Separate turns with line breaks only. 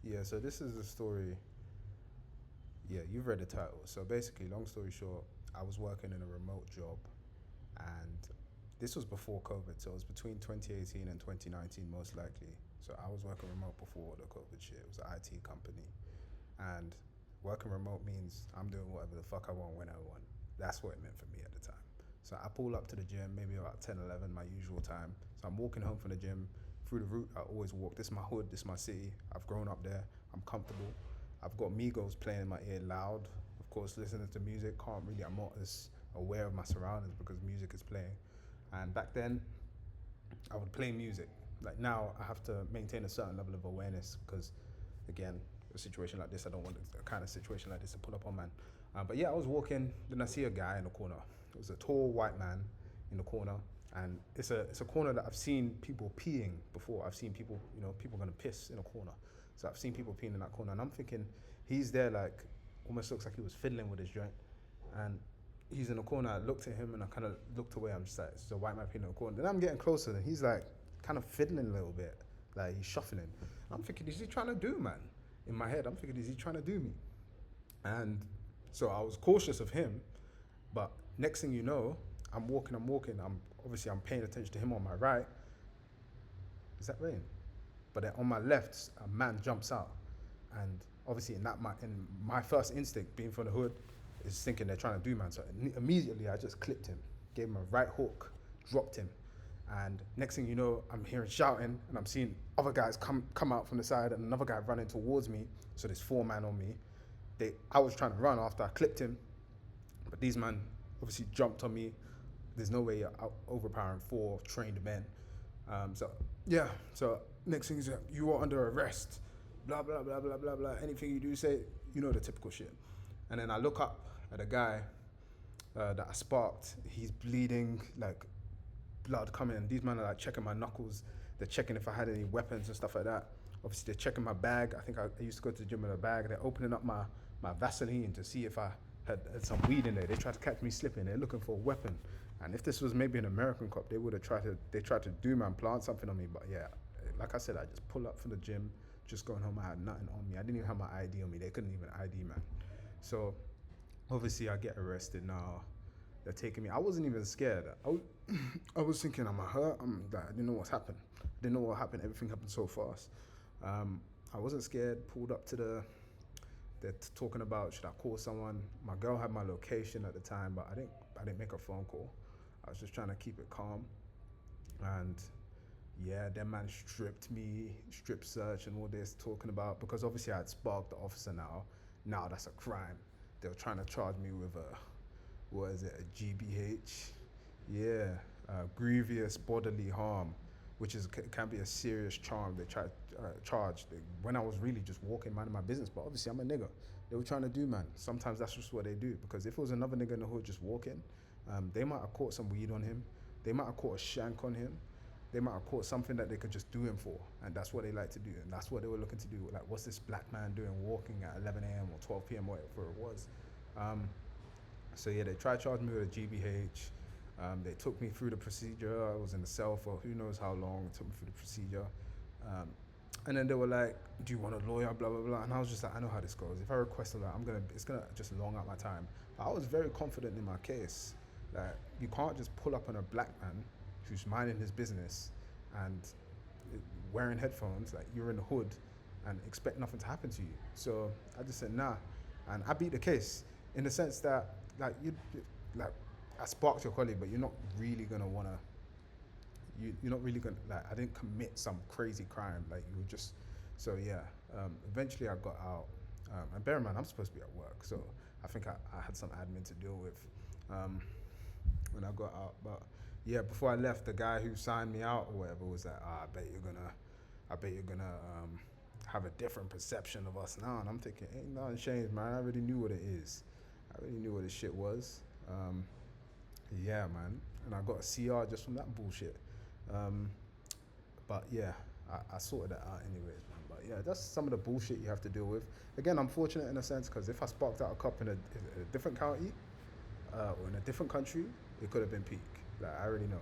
Yeah, so this is a story. Yeah, you've read the title. So basically, long story short, I was working in a remote job, and this was before COVID. So it was between 2018 and 2019, most likely. So I was working remote before the COVID shit. It was an IT company, and working remote means I'm doing whatever the fuck I want when I want. That's what it meant for me at the time. So I pull up to the gym maybe about 10, 11, my usual time. So I'm walking home from the gym through the route I always walk. This is my hood, this is my city. I've grown up there. I'm comfortable. I've got Migos playing in my ear loud. Of course, listening to music, I'm not as aware of my surroundings because music is playing. And back then, I would play music. Like now, I have to maintain a certain level of awareness because, again, a situation like this, I don't want a kind of situation like this to pull up on, man. But yeah, I was walking, then I see a guy in the corner. It was a tall white man in the corner, and it's a corner that I've seen people peeing before. I've seen people, people gonna piss in a corner. So I've seen people peeing in that corner, and I'm thinking he's there like almost looks like he was fiddling with his joint, and he's in the corner. I looked at him and I kind of looked away. I'm just like, it's a white man peeing in the corner. Then I'm getting closer, and he's like kind of fiddling a little bit, like he's shuffling. I'm thinking, is he trying to do, man? In my head, I'm thinking, is he trying to do me? And so I was cautious of him, but next thing you know, I'm paying attention to him on my right. Is that rain? But then on my left, a man jumps out, and obviously in my first instinct, being from the hood, is thinking they're trying to do man. So immediately I just clipped him, gave him a right hook, dropped him, and next thing you know, I'm hearing shouting, and I'm seeing other guys come out from the side, and another guy running towards me. So there's four men on me. I was trying to run after I clipped him, but these men obviously jumped on me. There's no way you're overpowering four trained men. So yeah, so next thing is you are under arrest. Blah blah blah blah blah blah. Anything you do say, the typical shit. And then I look up at a guy that I sparked. He's bleeding, like blood coming. These men are like checking my knuckles. They're checking if I had any weapons and stuff like that. Obviously, they're checking my bag. I think I used to go to the gym with a bag. They're opening up my Vaseline to see if I had some weed in there. They tried to catch me slipping. They're looking for a weapon. And if this was maybe an American cop, they would have tried to do man, plant something on me. But yeah, like I said, I just pull up from the gym, just going home. I had nothing on me. I didn't even have my ID on me. They couldn't even ID, man. So obviously I get arrested now. They're taking me. I wasn't even scared. I was thinking, am I hurt? I didn't know what's happened. I didn't know what happened. Everything happened so fast. I wasn't scared. Pulled up to they're talking about should I call someone. My girl had my location at the time, but I didn't make a phone call. I was just trying to keep it calm. And yeah, that man stripped me, strip search and all this talking about, because obviously I had sparked the officer now. Now that's a crime. They were trying to charge me with a GBH? Yeah, grievous bodily harm, which can be a serious charm. They tried charge when I was really just walking, minding my business. But obviously I'm a nigga. They were trying to do, man. Sometimes that's just what they do. Because if it was another nigga in the hood just walking, they might have caught some weed on him. They might have caught a shank on him. They might have caught something that they could just do him for, and that's what they like to do, and that's what they were looking to do. Like, what's this black man doing walking at 11 a.m. or 12 p.m. whatever it was? So yeah, they tried charging me with a GBH. They took me through the procedure. I was in the cell for who knows how long. It took me through the procedure. Um, and then they were like, "Do you want a lawyer?" Blah blah blah. And I was just like, "I know how this goes. If I request a lawyer, it's gonna just long out my time." But I was very confident in my case. Like, you can't just pull up on a black man who's minding his business and wearing headphones, like you're in the hood, and expect nothing to happen to you. So I just said nah, and I beat the case in the sense that like I sparked your colleague, but you're not really gonna wanna. You're not really gonna like. I didn't commit some crazy crime. Like you were just. So yeah. Eventually I got out. And bear in mind, I'm supposed to be at work, so I think I had some admin to deal with when I got out. But yeah, before I left, the guy who signed me out or whatever was like, I bet you're gonna have a different perception of us now. And I'm thinking, ain't nothing changed, man. I already knew what it is. I already knew what this shit was. Yeah, man. And I got a CR just from that bullshit. Um, but yeah, I sorted that out anyways, man. But yeah, that's some of the bullshit you have to deal with. Again, I'm fortunate in a sense because if I sparked out a cop in a different county or in a different country, it could have been peak. Like, I already know.